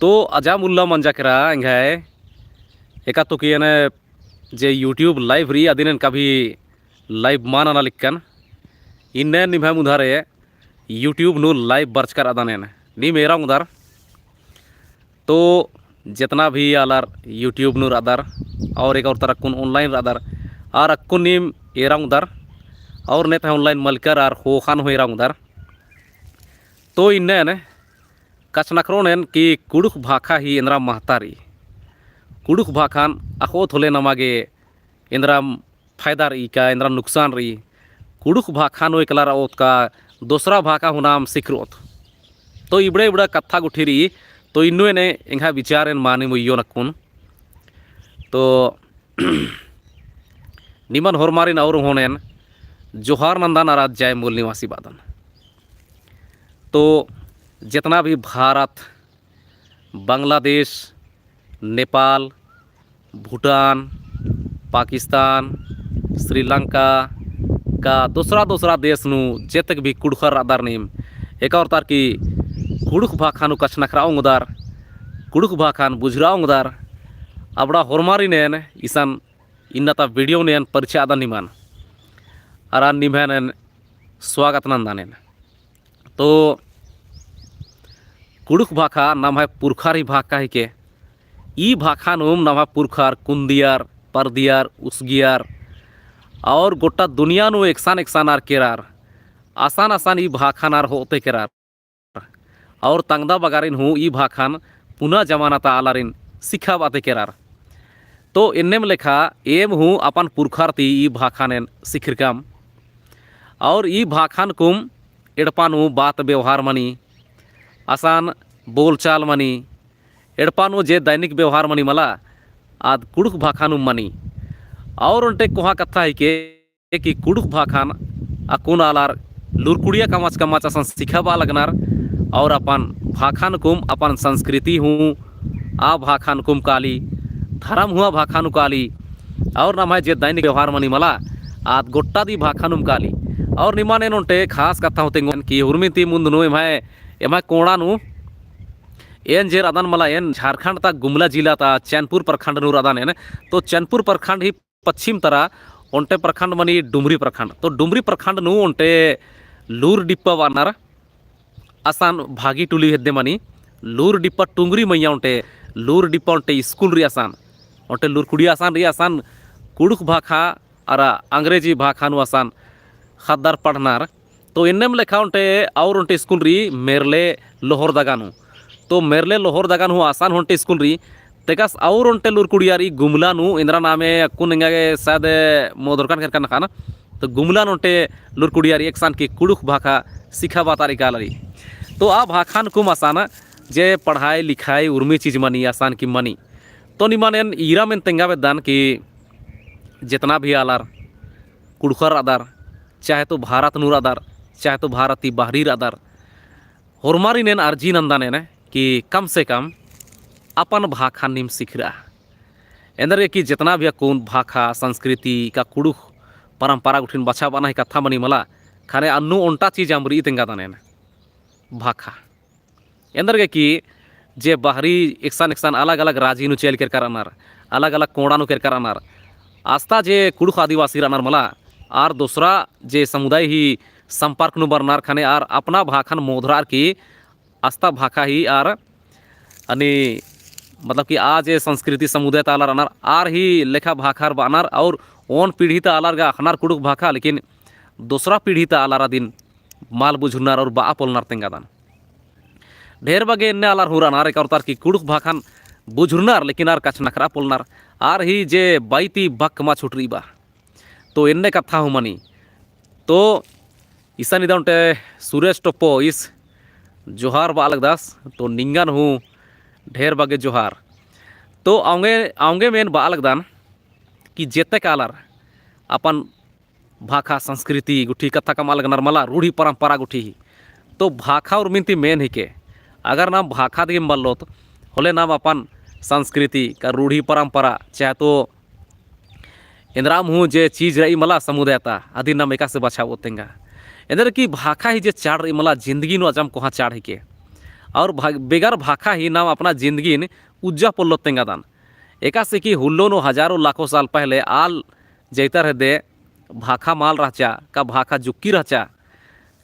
तो अजामुल्ला मंजाकरा इंगाय एका तो कि जे यूट्यूब लाइव री अदिन कभी लाइव मान लिखन इन्ने निभा मुधारे यूट्यूब नु लाइव बर्चकर अदाने नी मेरा उधर तो जितना भी आलार यूट्यूब नूर अदर और एक और तरह कुन ऑनलाइन अदर और अक्कुन नीम एरा उधर और नेता ऑनलाइन मलकर और हो खान हो एरा उधर तो इन्ने कचनक्रोन कि कुड़ुक भाखा ही इंद्रा महतारी कुड़ुक भाखान अखो थोले नमागे इंद्रा फायदा रही का इंद्रा नुकसान रही कुड़ुक भाखान वो एकला ओत का दूसरा भाखा हुनाम सिखरोत तो इबड़े इबड़ा कथा गुठी रही तो इन्नु ने इंगा विचार मानी मुयो नकुन तो निमन हरमारिन और होनेन जोहार नंदन आराध जाय मूल निवासी बादन तो जितना भी भारत बांग्लादेश नेपाल भूटान पाकिस्तान श्रीलंका का दूसरा देश नु जेतक भी कुड़खर आदार नीम एक और तार की कुड़ुक भाखानु कचनखराओं उदार कुड़ुक भाखान बुझराओं उदार अबड़ा हरमारी नेन ईसान इन्नता वीडियो नेन परिचय आदा निमान आरा निभेन स्वागत नंदानेन तो कुड़ुक भाखा नाम है पुरखारी भाखा ही के ई भाखा नुम नाम है पुरखार कुंदियार परदियार उसगियार और गोटा दुनिया नु एकसान आर केरार आसान ई भाखान आर होते केरार और तंगदा बगारिन हूँ ई भाखान पुनः जमानाता आलारिन सिखा बाते केरार तो इन्नेम लेखा एम हूँ अपन पुरखार ती ई भाखानेन सिखिरकाम और ई भाखान कुम एड़पानु बात व्यवहार मनी आसान बोलचाल मनी एड़पानु जे दैनिक व्यवहार मनी मला आद कुड़ुक भाखानु मनी और उनटे कोहा कथा है के कि कुड़ुक भाखान अकुन आलार लुरकुड़िया कमाच आसान सिखाबा लगनार और अपन भाखान कुम अपन संस्कृति हूँ आ भाखान कुम काली धर्म हुआ भाखानु काली और नाम है जे दैनिक व्यवहार मनी मला आद गोट्टा दी भाखानुम काली और निमाने नोटे खास कथा होते कि हुर्मिति मुंदनु एमा कोणा नु एन जेर अदान मला एन झारखंड तक गुमला जिला ता चैनपुर प्रखंड नूर अदान एन तो चैनपुर प्रखंड ही पश्चिम तरह ओंटे प्रखंड मनी डुमरी प्रखंड तो डुमरी प्रखंड नु ओंटे लूर डिप्पा वानार आसान भागी टुली हेद्दे मनी लूर डिप्पा टुंगरी मैया ओंटे लूर डिप्पा ओंटे स्कूल री आसान ओंटे लूर कुड़ी आसान कुड़ुक भाखा और अंग्रेजी भाखा नु आसान खद्दार पढ़नार तो इन्नेम लेखा उनटे और उनटे स्कूल री मेरले लोहर दगानु तो मेरले लोहर दगानु आसान होंटे स्कूल री तेकास और उनटे लुरकुड़ियारी गुमला नु इंद्रा नामे कुन इंगागे शायद मोदरकान करना खाना तो गुमला नोटे लुरकुड़ियारी एक सान की कुड़ुक भाखा सिखा बातारी कालरी तो आ भाखान कुम आसान जे पढ़ाई लिखाई उर्मी चीज मनी आसान की मनी तो निमानेन ईरा में तेंगावे दान की जितना भी आलार कुड़खर आदार चाहे तो भारत नूर आदार चाहे तो भारती बाहरी आदार हरमारी नेन अर्जी नंदा ने कि कम से कम अपन भाखा निम सीख रहा एंदर कि जितना भी कौन भाखा संस्कृति का कुड़ुक परंपरा उठिन बचा बना कथा मनी मला खाने अन्नु ओंटा चीज आमरी तेंगा दाने भाखा एंदर के कि जे बाहरी एकसान अलग अलग राज्य नु चेल कर अनार अलग अलग कोड़ा नु कर अनार आस्था जे कुड़ुक आदिवासी अनार मला और दूसरा जे समुदाय ही संपर्क नु बरनार खाने और अपना भाखान मोधरार की आस्था भाखा ही और अनि मतलब कि आज ये संस्कृति समुदाय तालार अनार आर ही लेखा भाखार बानार और ओन पीढ़ी ता आलार गा अखनार कुड़ुक भाखा लेकिन दूसरा पीढ़ी ता आलारा दिन माल बुझुनार और बा पोलनार तेंगा दान ढेर बगे इन्ने आलार हुरानार एक और तार की कुड़ुक भाखान बुझुरनार लेकिन आर कचनखरा पोलनार आर ही जे बाईती बक मा छुटरी बा तो इन्ने कथा हूँ मनी तो ईसा निदा उनटे सुरेश टोप्पो इस जोहार बालक दास तो निंगन हूँ ढेर बगे जोहार तो आऊँगे मेन बालक दान कि जेते कालार अपन भाखा संस्कृति गुठी कथा का मालक नरमला रूढ़ी परंपरा गुठी ही तो भाखा और मिनती मेन ही के अगर नाम भाखा दिम बल्लोत होले नाम अपन संस्कृति का रूढ़ी परंपरा चाहे तो इंद्राम हूँ जे चीज रही मला समुदायता आदि नाम एका से बचाव तेंगा इंदर की भाखा ही जे चाड़ रही मला जिंदगी नो अजम कोहा चाड़ ही के और बेगर भाखा ही नाम अपना जिंदगी उज्जा पल्लो तेंगादान एका से कि हुल्लो नो हजारों लाखों साल पहले आल जैतर दे भाखा माल रहचा का भाखा जुक्की रहचा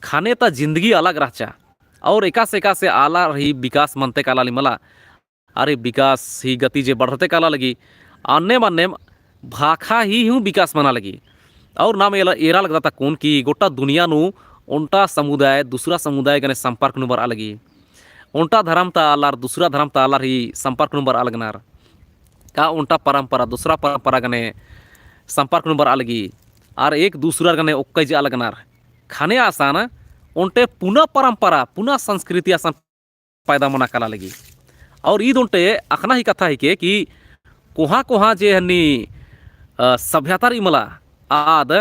खाने ता जिंदगी अलग रहचा और एका से आला रही विकास मनते काला मला अरे विकास ही गति जे बढ़ते काला लगी अन्य मान्य भाखा ही हूँ विकास मना लगी और नाम एरा लगता था कौन कि गोटा दुनिया नु उनटा समुदाय दूसरा समुदाय गने संपर्क नंबर अलगी उनटा धर्म ता आलार दूसरा धर्म ता आलार ही संपर्क नंबर अलगनार का उनटा परंपरा दूसरा परंपरा गने संपर्क नंबर अलगी और एक दूसरा गने ओक्के जे अलगनार खाने आसान उनटे पुनः परंपरा पुनः संस्कृति आसान पैदा मना कला लगी और ईद उनटे अखना ही कथा है के कि कोहा कोहा जे हनी सभ्यता इमला आद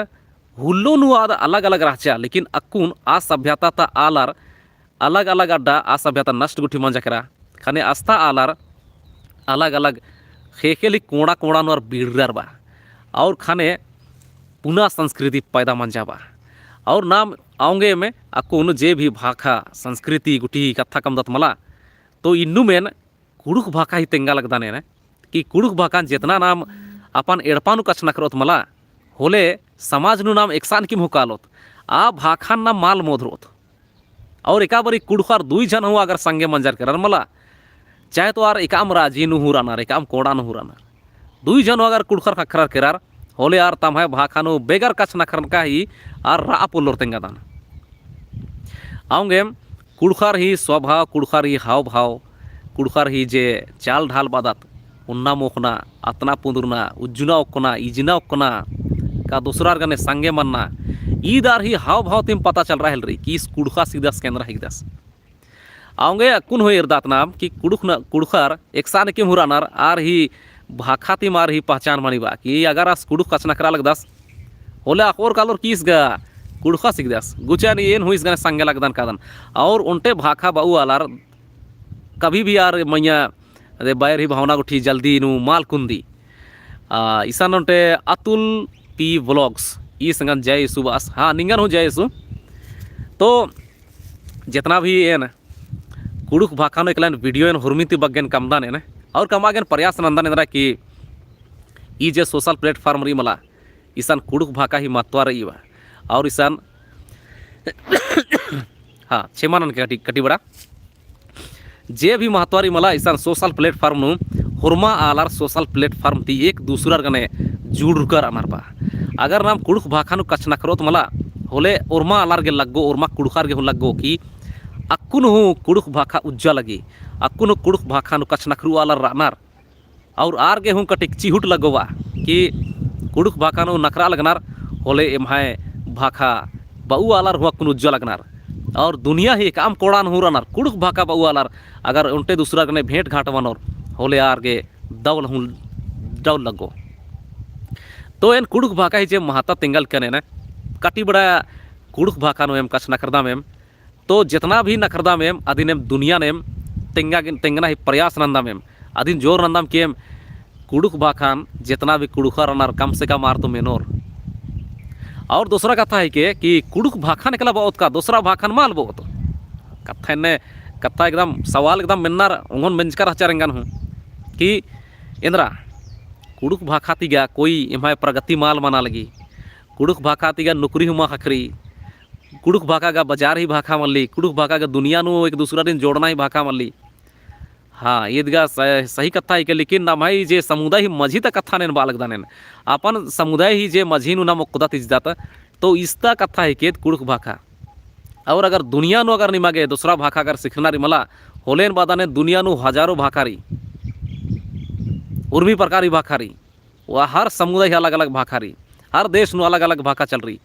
हुल्लो नु आद अलग अलग रहचा लेकिन अक्कुन आ सभ्यता ता आलार अलग अलग अड्डा आ सभ्यता नष्ट गुठी मंजा करा खाने आस्था आलार अलग अलग खेखेली कोड़ा कोड़ा नोर बीड़र बा और खाने पुनः संस्कृति पैदा मंजा बा और नाम आऊंगे में अक्कुन जे भी भाखा संस्कृति गुठी कथा कम दत मला तो इन्नु मेन कुड़ुक भाखा ही तेंगा लगदा ने कि कुड़ुक भाखा जितना नाम अपन एड़पानु कचना करोत मला होले समाज नु नाम एकसान किम हुकालोत आ भाखान नाम माल मोधरोत और एका बरी कुड़खार दुई जन हो अगर संगे मंजर करन मला चाहे तो आर एकाम राजी नु हुरानार एकाम कोड़ा नु हुरानार दुई जन हो अगर कुड़खार खखरार केरार होले आर तमहे भाखानु बेगर कचना करन का ही आर रा पोलोर तेंगा दान आऊंगे कुड़खार ही स्वभाव कुड़खार ही हाव भाव कुड़खार ही जे चाल ढाल बादात उन्ना मोखना अतना पुंदुरना उज्जुना ओक्कना इजना ओक्कना का दूसरा गने संगे मन्ना ईदार ही हाव भाव तिम पता चल रहा है रही कि इस कुड़खा सीधस केंद्र है दस आऊंगे कुन हो इरदात नाम कि कुड़खार एकसान किम हुरानार आर ही भाखा तिम आर ही पहचान मानी बा कि अगर आस कुड़ुख कचना करा लग दस होले अकोर कालोर किस गा कुड़खा सीख दस गुचानी एन हुई गने संगे लगदन कादन और उनटे भाखा बाऊ आलार कभी भी यार मैया अरे बायर ही भावना गुठी जल्दी नु माल कुंदी ईसान उनटे अतुल पी व्लॉग्स ई संगन जय सुबास हाँ निंगन हो जय सु तो जितना भी एन कुड़ुक भाखा नो एकलान वीडियो एन हुरमिति बग्गेन कमदान एन और कमागेन प्रयास नंदन एंद्रा कि ई जे सोशल प्लेटफॉर्म री मला ईसान कुड़ुक भाखा ही महत्व रही बा और ईसान हाँ छेमानन के कटी बड़ा जे भी महत्वारी मला ईसान सोशल प्लेटफॉर्म नु हुरमा आलार सोशल प्लेटफॉर्म ती एक दूसरा गने जुड़ कर अनार बा अगर नाम कुड़ुक भाखा नु कचना करोत मला होले उर्मा आलार गे लगगो उर्मा कुड़खार गे हो लगगो कि अक्कुन हूँ कुड़ुक भाखा उज्जा लगी अक्कुन कुड़ुक भाखा नु कचना करू आलार रानार और आर गे हूँ कटिक चिहुट लगोवा कि कुड़ुक भाखा नु नखरा लगनार होले एमहाय भाखा बाऊ आलार हुआ कुन उज्जा लगनार और दुनिया ही काम कोड़ान हो रनार कुड़ुक भाखा बाऊ आलार अगर उनटे दूसरा गने भेंट घाट बनोर होले आर गे दौल हूँ दौल लगो तो एन कुड़ुक भाखा ही जे महत्ता तेंगल कने न कटी बड़ा कुड़ुक भाखा नो एम कच नखरदा में तो जितना भी नखरदा में अधीन एम दुनिया नेम तेंगना ही प्रयास नंदा में अधीन जोर नंदाम कि एम कुड़ुक भाखान जितना भी कुड़ुखा रनार कम से कम आर तो मेनोर और दूसरा कथा है कि कुड़ुक भाखा निकला बहुत का दूसरा भाखान माल बहुत कथा ने कथा एकदम सवाल एकदम मिन्नार उंगन मंजकर हचारेंगन हूँ कि इंद्रा कुड़ुक भाखा तीगा कोई एमाय प्रगति माल मना लगी कुड़ुक भाखा तीगा नौकरी हुमा खखरी कुड़ुक भाखा का बाजार ही भाखा मल्ली कुड़ुक भाखा का दुनिया नु एक दूसरा दिन जोड़ना ही भाखा मल्ली हाँ ईदगा सही कथा है कि लेकिन नमाई जे समुदाय ही मझी तक कथा ने बालक दाने अपन समुदाय ही जे मझी नु नाम कुदा तिजदात तो इसता कथा है कि कुड़ुक भाखा और अगर दुनिया नु अगर निमागे दूसरा भाखा अगर सीखना रिमला होलेन बादाने दुनिया नु हजारों भाखारी उर्मी प्रकार ही भाखारी वह हर समुदाय अलग अलग भाखारी हर देश नु अलग अलग भाखा चल रही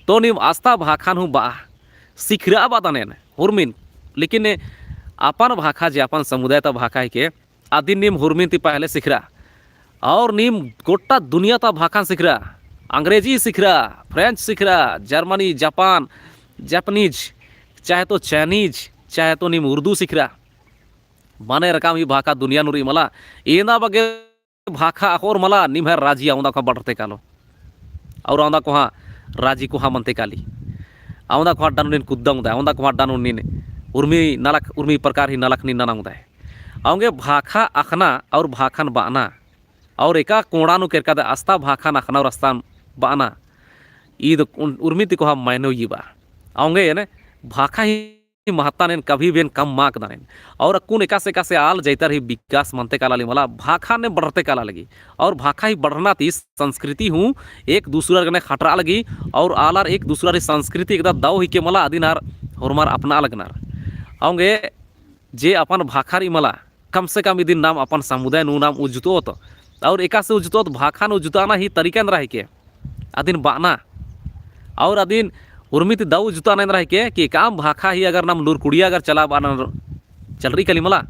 तो निम आस्था भाखा नु बा सीखरा बादाने उर्मिन लेकिन अपन भाखा जे अपन समुदाय ता भाखा है के आदि निम हुरमिन ती पहले सीखरा और निम गोटा दुनिया ता भाखा सीखरा अंग्रेजी सीखरा फ्रेंच सीखरा जर्मनी जापान जापानीज चाहे तो चाइनीज चाहे तो निम उर्दू सीखरा माने रकाम ही भाखा दुनिया नुरी मला एना बगे भाखा और मला निम है राजी आउंदा को बढ़ते कालो और आउंदा को हाँ राजी को हाँ मनते काली आउंदा को डानुनिन कुद्दा आउंदा को हाँ डानुनिन उर्मी प्रकार ही नालक नि नानांगदाय अवंगे भाखा अखना और भाखान बाना और एका कोणानु केरका आस्ता भाखान अखना और आस्ता बाना ईद उर्मिति को हम मायनो ये बा अवंगे ने भाखा ही महत्ता ने कभी भी कम माक दाने और कुन एका से आल जैतर ही विकास मनते काला ली मला भाखा ने बढ़ते काला लगी और भाखा ही बढ़ना थी संस्कृति हूँ एक दूसरा ने खटरा लगी और आलार एक दूसरा संस्कृति एकदम दाव ही के मला आदिनार हरमार अपना लगनार अवंगे जे अपन भाखारी मला कम से कम दिन नाम अपन समुदाय नु नाम उजुतोत और एका से उजुतोत भाखा न उजुताना ही तरीका रह के अदिन बाना और अदिन उर्मित दाऊ जुता नहीं रह के कि काम भाखा ही अगर नाम लुरकुड़िया अगर चला बाना चल रही कली मला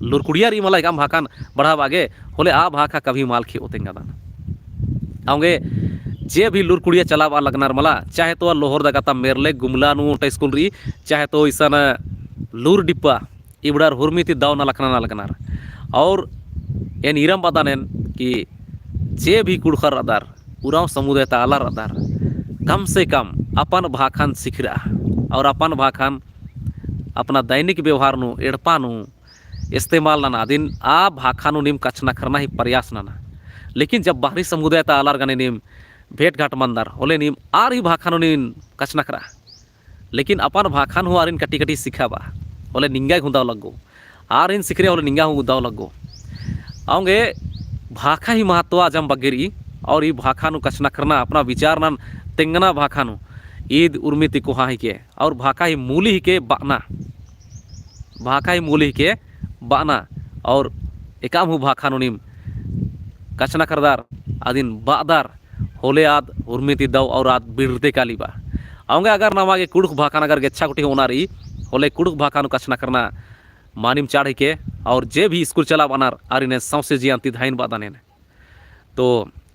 लुरकुड़िया रही मला काम भाखा बढ़ा आगे होले आ भाखा कभी माल खे होतेंगा दाना आऊंगे जे भी लुरकुड़िया चला बा लगनार मला चाहे तो लोहर दगाता मेरले गुमला नु स्कूल रही चाहे तो ईसन लूर डिप्पा इबड़ार हुरमिति दाव ना लगनार और एन इरम बादानेन कि जे भी कुड़खर अदार उराव समुदाय तालार अदार कम से कम अपन भाखान सिखरा और अपन भाखान अपना दैनिक व्यवहार नु एड़पा नु इस्तेमाल ना दिन आ भाखा नु निम कचना करना ही प्रयास ना लेकिन जब बाहरी समुदाय तालार गने निम भेंट घाट मंदार होले निम आर ही भाखा नु निम कचना करा लेकिन अपन भाखान हो आरिन कटी कटी सिखाबा होले निंगा हुंदाव लगो आर इन सिखरे होले निंगा हुंदाव लगो आऊंगे भाखा ही महत्व आजम बगेरी और ये भाखा नु कचना करना अपना विचार ना तेंगना भाखा नु ईद उर्मिति को ही के और भाखा ही मूली ही के बाना भाखा ही मूली ही के बाना और एकाम हु भाखा नु निम कचना करदार आदिन बादार होले आद उर्मिति दव और आद बिरते कालीबा आऊंगे अगर नमागे कुड़ुक भाखान अगर गेच्छा कुटी होना रही होले कुड़ुक भाखा नु कचना करना मानिम चाढ़ी के और जे भी स्कूल चला बनार आर इन्हें सौसे जी अंति धाइन बादाने तो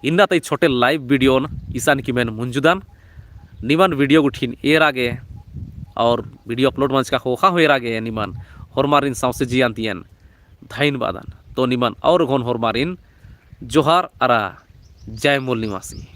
इन्ना तई छोटे लाइव वीडियो ईसान की मैन मुंजुदान निमान वीडियो गुठीन एर आगे और वीडियो अपलोड मंच का होखा हो एर आगे निमान हरमारिन सौसे जी अंतियन धाइन बादान तो निमान और घन हरमारिन जोहार अरा जय मूल निवासी।